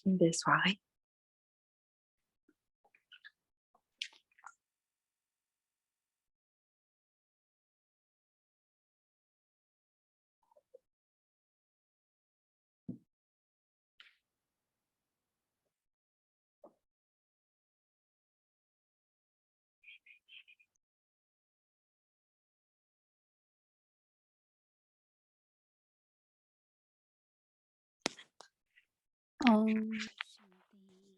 Une belle soirée. Om शांति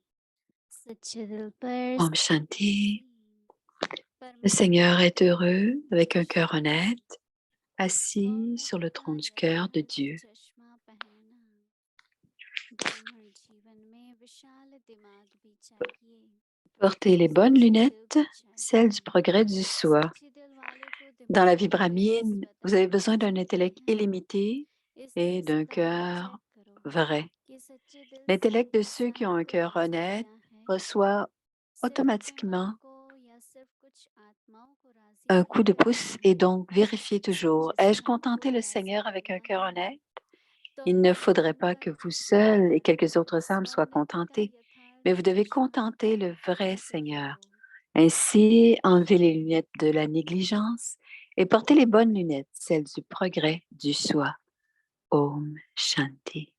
सच्चे दिल पर Om Shanti. Le परमात्मा Seigneur est heureux avec un cœur शांति honnête, assis और sur le trône du cœur de लगाए Dieu. चश्मा पहना ब्राह्मण जीवन में विशाल दिमाग भी चाहिए Portez les bonnes सच्चे दिल lunettes, भी celles du चाहिए progrès du soi. सच्चे दिल वाले को Dans la दिमाग vie में brahmine, विश्वसता vous avez भी besoin d'un intellect चाहिए illimité et इसलिए d'un सदा ये cœur चेक करो vrai. कि सच्चे दिल से L'intellect de ceux qui ont un इंसान को cœur राजी honnête करना है reçoit सिर्फ ब्रह्मा automatiquement को या सिर्फ कुछ आत्माओं को राजी un coup किए de रखना pouce है et donc vérifiez toujours, सच्चे ai-je स्थान contenté को le राजी Seigneur avec un करना cœur है honnête? तो Il ne फिर faudrait pas que धनपत vous क्या seul et करना quelques autres âmes soient स्वामित्व का contentés, mais vous यथार्थ devez पहचान contenter कर le vrai प्रकट Seigneur. करो Ainsi, enlevez les lunettes de la négligence et portez les bonnes lunettes, celles du progrès du soi. Om Shanti.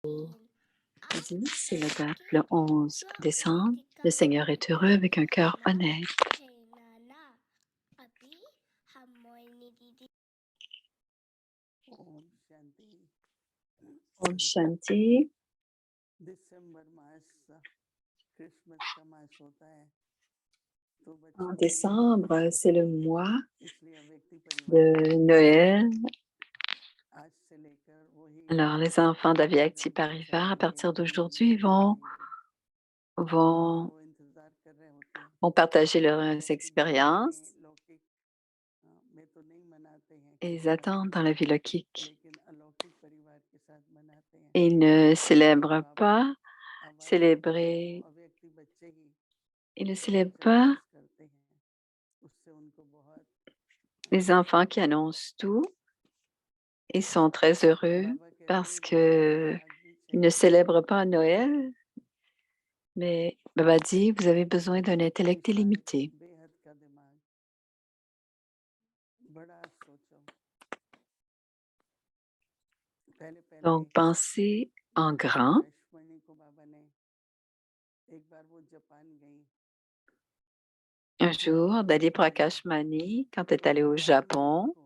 Vas-y, c'est la date, le 11 décembre. Le Seigneur est heureux avec un cœur honnête. Om Shanti Om Shanti. दिसंबर मास क्रिसमस का मास होता है तो En बच्चों के लिए décembre, c'est le mois इसलिए व्यक्ति परिवार de Noël. आज से लेकर वही Alors, les enfants d'Avia Active ग्रंथि Parivar, à चलेंगे partir वही d'aujourd'hui, मंत्र चलेंगे vont, वो इंतजार कर रहे होते हैं vont partager leurs लौकिक जीवन में expériences लौकिक में तो नहीं मनाते हैं et ils Christmas attendent dans la vie loquique. लेकिन अलौकिक परिवार के साथ मनाते हैं Et ils ne क्योंकि célèbrent बाबा pas, आवाज देते हैं तो célébrer, अव्यक्ति बच्चे ही ils ne célèbrent प्रवचन pas पेश करते हैं उससे उनको बहुत les enfants qui प्रसन्नता annoncent होती है tout. Ils sont très heureux बाबा कहते parce हैं विशाल que दिमाग भी ils ne चाहिए célèbrent pas Noël, mais Baba dit, vous avez besoin d'un intellect विशाल illimité. बेहद का दिमाग बड़ा सोचो पहले पहले Donc, pensez en दादी grand. प्रकाश मणि को बाबा ने एक बार वो जापान गई Un तो jour, उन्होंने Dali बोला Prakashmani, quand elle est कि allée au जापान वालों Japon, को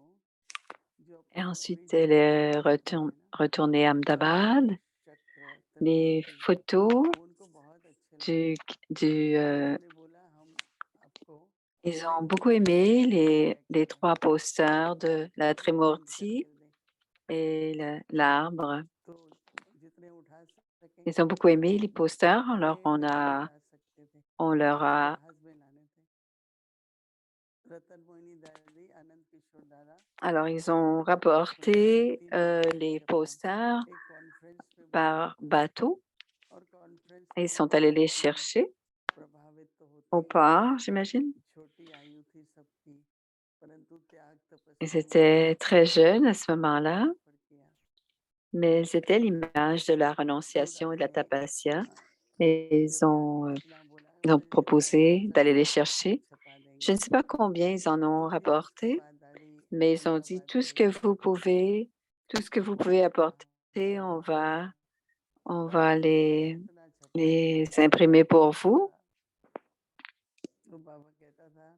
जो et अपने ensuite elle original est photos होते हैं ना retournée à Ahmedabad, चक्र les त्रिमूर्ति photos वो उनको बहुत अच्छे लगे du, du, तो euh, उन्होंने बोला हम आपको ils ont beaucoup त्रिमूर्ति aimé gift les pack trois posters de la वो हम Trimurti करके दें et l'arbre. तो जितने उठा सकें Ils ont beaucoup aimé les posters, alors plane में नहीं ला सकते थे on leur a, जहाज में लाने थे रतन मोहिनी दादी आनंद किशोर दादा alors ils ont उन्होंने rapporté 3 महीने les जापान posters एक कॉन्फ्रेंस में बोला par bateau और कॉन्फ्रेंस et में ils sont allés बहुत les लोग chercher प्रभावित तो होते au ही हैं port, j'imagine. छोटी आयु थी सबकी परंतु त्याग Ils तपस्या में étaient बहुत très jeunes à ce उन्होंने moment-là, सफर किया mais c'était l'image de la खुद renonciation et de la अपने tapasya. हाँ, Et जब दादी इतना बोला ils ont फिर proposé d'aller les 1000 chercher. छपा Je देंगे ne sais pas combien ils en तो ont फिर उसके rapporté, बाद दादी mais ils ont dit Ahmedabad tout ce गई que vous pouvez, tout ce que vous pouvez apporter, on va उन्होंने इतना छपा दिया les imprimer pour vous. पूरा तो बाबा कहता था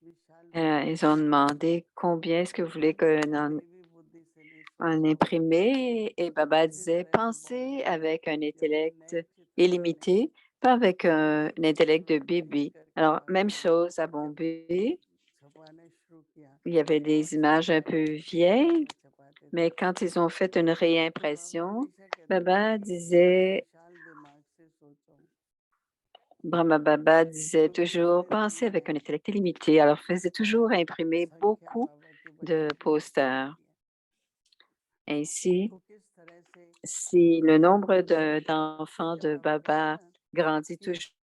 विशाल Ils बुद्धि ont से demandé combien est-ce que vous voulez qu'on कभी भी बुद्धि से नहीं en सोचो imprimer et Baba इसी disait तरह से pensez बहुत avec un जब ये intellect नए चित्र बनाने illimité, pas avec तो un एक intellect de चित्र एक bébé. करके Alors, बाबा même ने chose à जब Bombay, छपाना शुरू किया il y avait बहुत des images सारे un अलग peu अलग चित्र vieilles, बाबा छपाते थे mais quand ils ont fait une तो बाबा réimpression, हमेशा कहते थे Baba कि disait, विशाल दिमाग से सोचो Brahma Baba disait तो toujours, सारे pensez दुनिया avec un intellect illimité. Alors, faisait toujours imprimer संख्या beaucoup बाबा के de बच्चों की बढ़ती posters. जाती है Ainsi, तो किस तरह से si le nombre फिर d'enfants जब de बाबा कहते Baba हैं ना grandit कि toujours,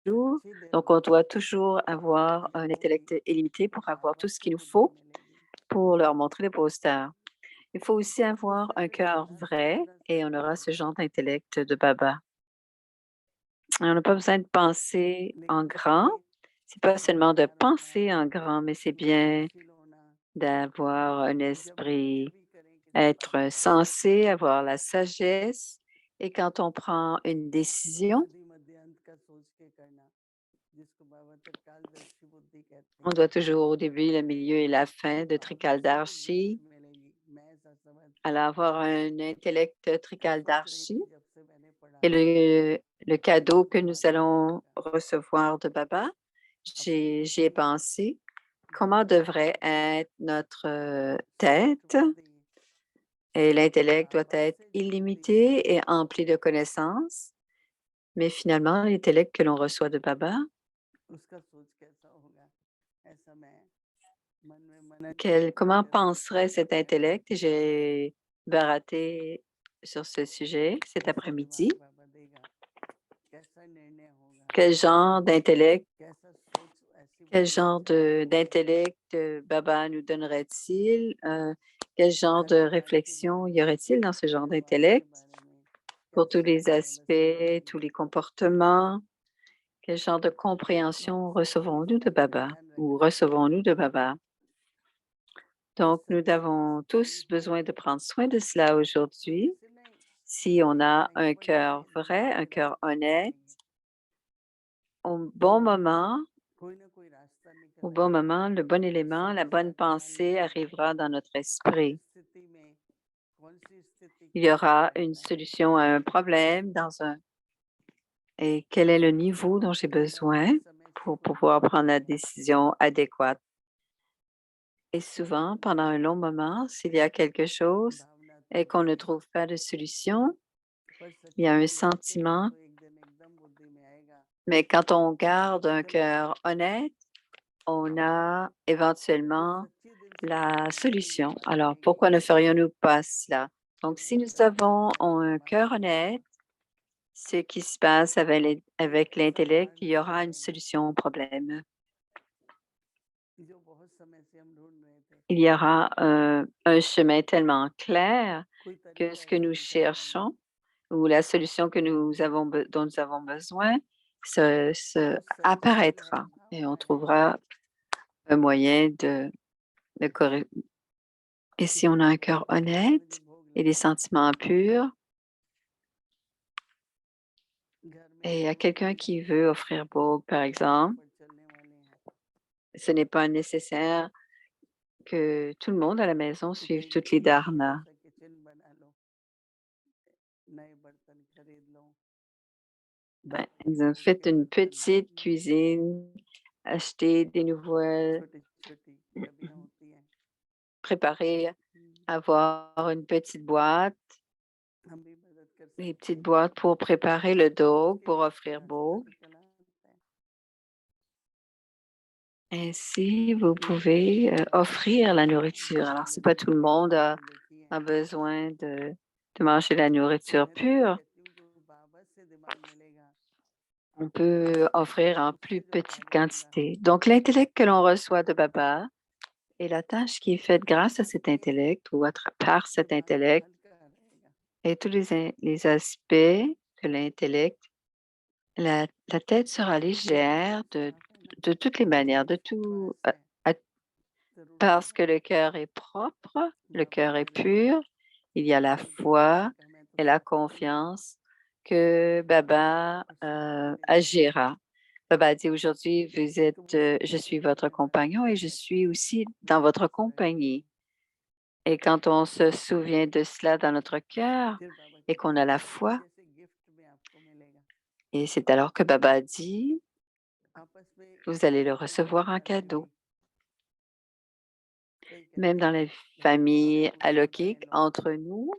jours. अच्छी देर Donc, on बाद doit toujours avoir un intellect illimité pour avoir tout ce qu'il nous faut pour leur montrer les posters. Il faut aussi avoir un cœur vrai et on aura ce genre d'intellect de Baba. Et on n'a pas besoin de penser en grand. C'est pas seulement de penser en grand, mais c'est bien d'avoir un esprit, être sensé, avoir la sagesse. Et quand on prend une décision, on doit toujours au début, le milieu et la fin de Trikaldarshi. Alors, avoir un intellect Trikaldarshi est le cadeau que nous allons recevoir de Baba. J'y ai pensé. Comment devrait être notre tête? Et l'intellect doit être illimité et empli de connaissances. Mais finalement, l'intellect que l'on reçoit de Baba, comment penserait cet intellect? J'ai baraté sur ce sujet cet après-midi. Quel genre d'intellect, Baba nous donnerait-il? Quel genre de réflexion y aurait-il dans ce genre d'intellect pour tous les aspects, tous les comportements? Quel genre de compréhension recevons-nous de Baba ou recevons-nous de Baba? Donc, nous avons tous besoin de prendre soin de cela aujourd'hui. Si on a un cœur vrai, un cœur honnête, au bon moment, le bon élément, la bonne pensée arrivera dans notre esprit. Il y aura une solution à un problème et quel est le niveau dont j'ai besoin pour pouvoir prendre la décision adéquate. Et souvent, pendant un long moment, s'il y a quelque chose et qu'on ne trouve pas de solution, il y a un sentiment, mais quand on garde un cœur honnête, on a éventuellement la solution. Alors, pourquoi ne ferions-nous pas cela? Donc, si nous avons un cœur honnête, ce qui se passe avec l'intellect, il y aura une solution au problème. Il y aura un chemin tellement clair que ce que nous cherchons ou la solution que dont nous avons besoin apparaîtra et on trouvera un moyen de corriger. Et si on a un cœur honnête et des sentiments purs, et à quelqu'un qui veut offrir Bhog, par exemple, ce n'est pas nécessaire que tout le monde à la maison suive toutes les dharmas. Ils ont fait une petite cuisine, acheté des nouvelles, préparer, avoir une petite boîte, des petites boîtes pour préparer le dog, pour offrir Bhog. Ainsi, vous pouvez offrir la nourriture. Alors, c'est pas tout le monde a besoin de manger la nourriture pure. On peut offrir en plus petite quantité. Donc, l'intellect que l'on reçoit de Baba et la tâche qui est faite grâce à cet intellect ou par cet intellect et tous les aspects de l'intellect, la tête sera légère de toutes les manières, de tout, parce que le cœur est propre, le cœur est pur, il y a la foi et la confiance que Baba agira. Baba dit aujourd'hui, je suis votre compagnon et je suis aussi dans votre compagnie. Et quand on se souvient de cela dans notre cœur et qu'on a la foi, et c'est alors que Baba dit, vous allez le recevoir en cadeau. Même dans les familles alaukiques, entre nous,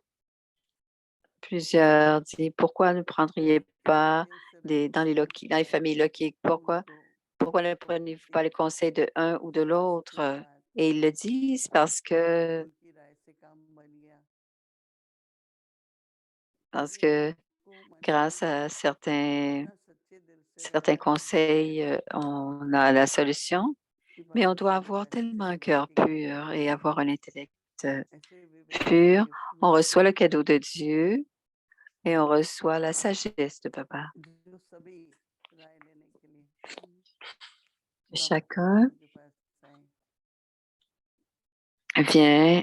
plusieurs disent, pourquoi ne prendriez pas dans les familles laukiques, pourquoi ne prenez-vous pas les conseils de un ou de l'autre? Et ils le disent parce que grâce à certains Certains conseils, on a la solution, mais on doit avoir tellement un cœur pur et avoir un intellect pur. On reçoit le cadeau de Dieu et on reçoit la sagesse de Papa. Chacun vient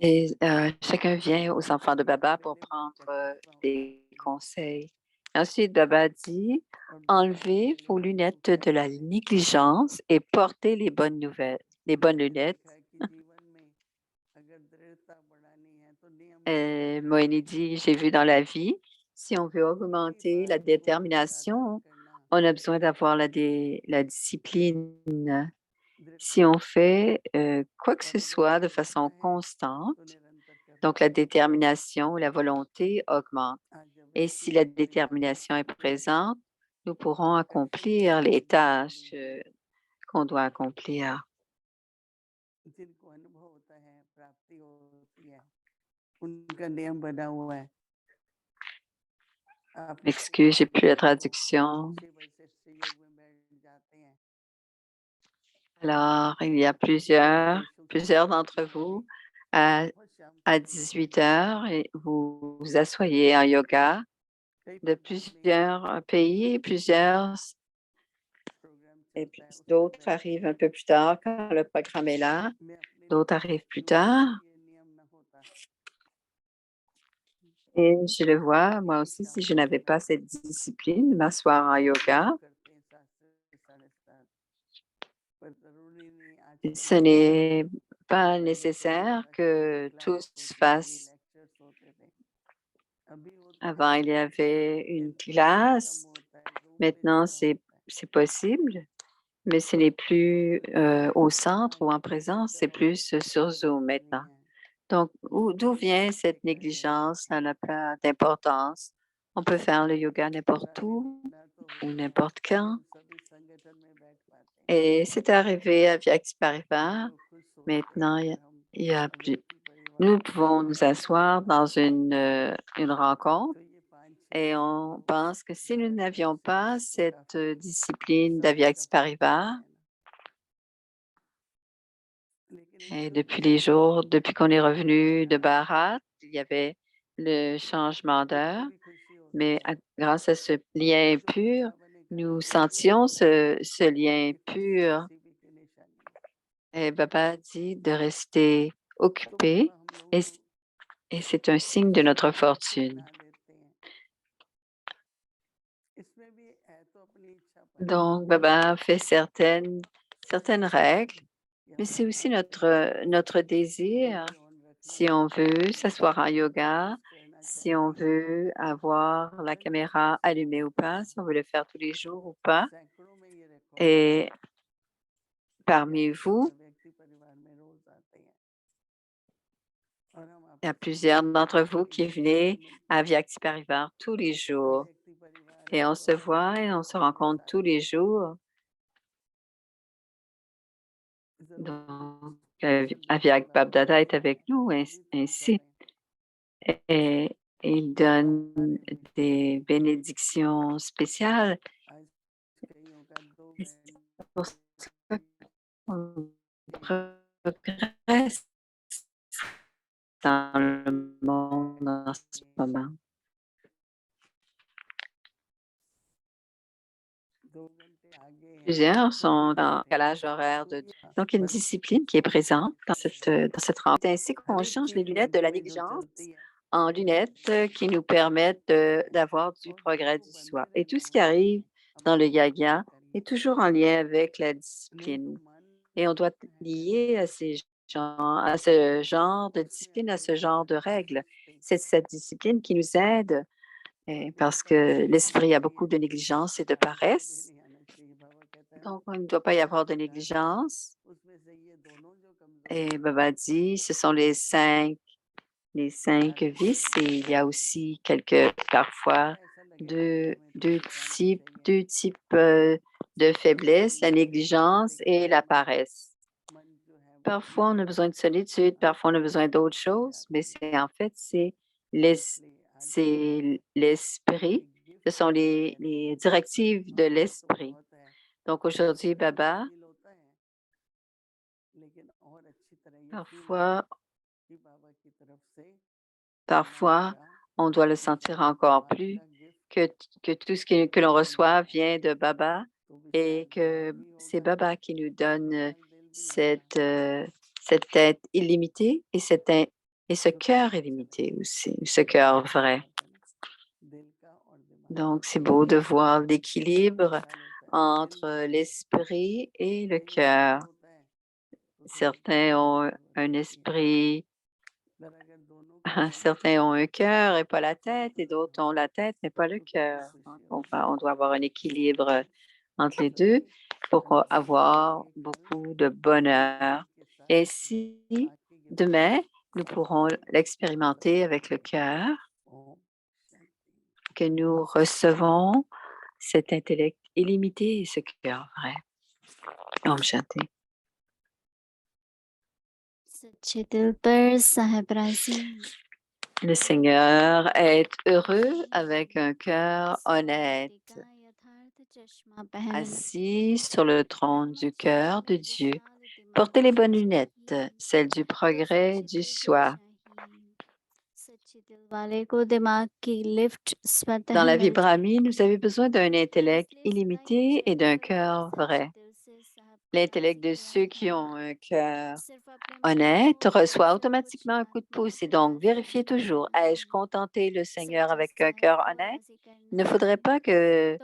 et chacun vient aux enfants de Baba pour prendre des conseils. Ensuite, Baba dit, enlevez vos lunettes de la négligence et portez les bonnes nouvelles, les bonnes lunettes. Moïni dit, j'ai vu dans la vie, si on veut augmenter la détermination, on a besoin d'avoir la discipline. Si on fait quoi que ce soit de façon constante, donc la détermination, la volonté augmente. Et si la détermination est présente, nous pourrons accomplir les tâches qu'on doit accomplir. Excuse, j'ai plus la traduction. Alors, il y a plusieurs d'entre vous à 18 heures et vous vous asseyez en yoga de plusieurs pays, et puis d'autres arrivent un peu plus tard quand le programme est là, d'autres arrivent plus tard. Et je le vois, moi aussi, si je n'avais pas cette discipline de m'asseoir en yoga, ce n'est pas nécessaire que tous fassent. Avant, il y avait une classe. Maintenant, c'est possible, mais ce n'est plus au centre ou en présence, c'est plus sur Zoom maintenant. Donc, d'où vient cette négligence? Ça n'a pas d'importance. On peut faire le yoga n'importe où ou n'importe quand. Et c'est arrivé à Vyakti Parivar. Maintenant, il y a plus. Nous pouvons nous asseoir dans une rencontre et on pense que si nous n'avions pas cette discipline d'Avyakti Parivar, et depuis qu'on est revenu de Bharat, il y avait le changement d'heure, mais grâce à ce lien pur, nous sentions ce lien pur. Et Baba dit de rester occupé et c'est un signe de notre fortune. Donc, Baba fait certaines règles, mais c'est aussi notre désir. Si on veut s'asseoir en yoga, si on veut avoir la caméra allumée ou pas, si on veut le faire tous les jours ou pas. Et parmi vous, il y a plusieurs d'entre vous qui venaient à Vyakti Parivar tous les jours. Et on se voit et on se rencontre tous les jours. Donc, Avyak Babdada est avec nous ainsi. Et il donne des bénédictions spéciales. Et c'est pour ça qu'on progresse dans le monde en ce moment. Plusieurs sont dans le calage horaire de Dieu. Donc, il y a une discipline qui est présente dans cette rencontre. C'est ainsi qu'on change les lunettes de la négligence en lunettes qui nous permettent d'avoir du progrès du soi. Et tout ce qui arrive dans le yoga est toujours en lien avec la discipline. Et on doit lier à ce genre de discipline, à ce genre de règles. C'est cette discipline qui nous aide parce que l'esprit a beaucoup de négligence et de paresse. Donc, il ne doit pas y avoir de négligence. Et Baba dit, ce sont les cinq vices et il y a aussi parfois deux types de faiblesse, la négligence et la paresse. Parfois, on a besoin de solitude, parfois on a besoin d'autres choses, mais c'est l'esprit. Ce Ce sont les directives de l'esprit. Donc aujourd'hui, Baba, parfois, on doit le sentir encore plus, que tout ce que l'on reçoit vient de Baba et que c'est Baba qui nous donne cette tête illimitée et ce cœur illimité aussi, ce cœur vrai. Donc, c'est beau de voir l'équilibre entre l'esprit et le cœur. Certains ont un esprit, certains ont un cœur et pas la tête, et d'autres ont la tête mais pas le cœur. Donc, on doit avoir un équilibre entre les deux pour avoir beaucoup de bonheur. Et si demain, nous pourrons l'expérimenter avec le cœur, que nous recevons cet intellect illimité et ce cœur vrai. Om Shanti. सच्चे दिल पर साहेब राजी Le Seigneur est heureux avec un cœur honnête, का यथार्थ चश्मा पहनना assis sur le trône du cœur de Dieu. Portez les bonnes lunettes, celles du progrès du soi. सच्चे दिल वाले को दिमाग की लिफ्ट स्वतः Dans la vie मिल brahmine, vous avez besoin d'un intellect illimité et d'un cœur vrai. L'intellect de ceux qui ont un cœur honnête reçoit automatiquement un coup de pouce et donc vérifiez toujours, ai-je contenté le Seigneur avec un cœur honnête? Il ne faudrait pas que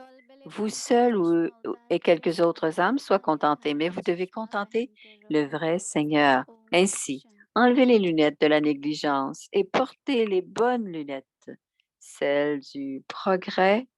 vous seul et quelques autres âmes soient contentés, mais vous devez contenter le vrai Seigneur. Ainsi, enlevez les lunettes de la négligence et portez les bonnes lunettes, celles du progrès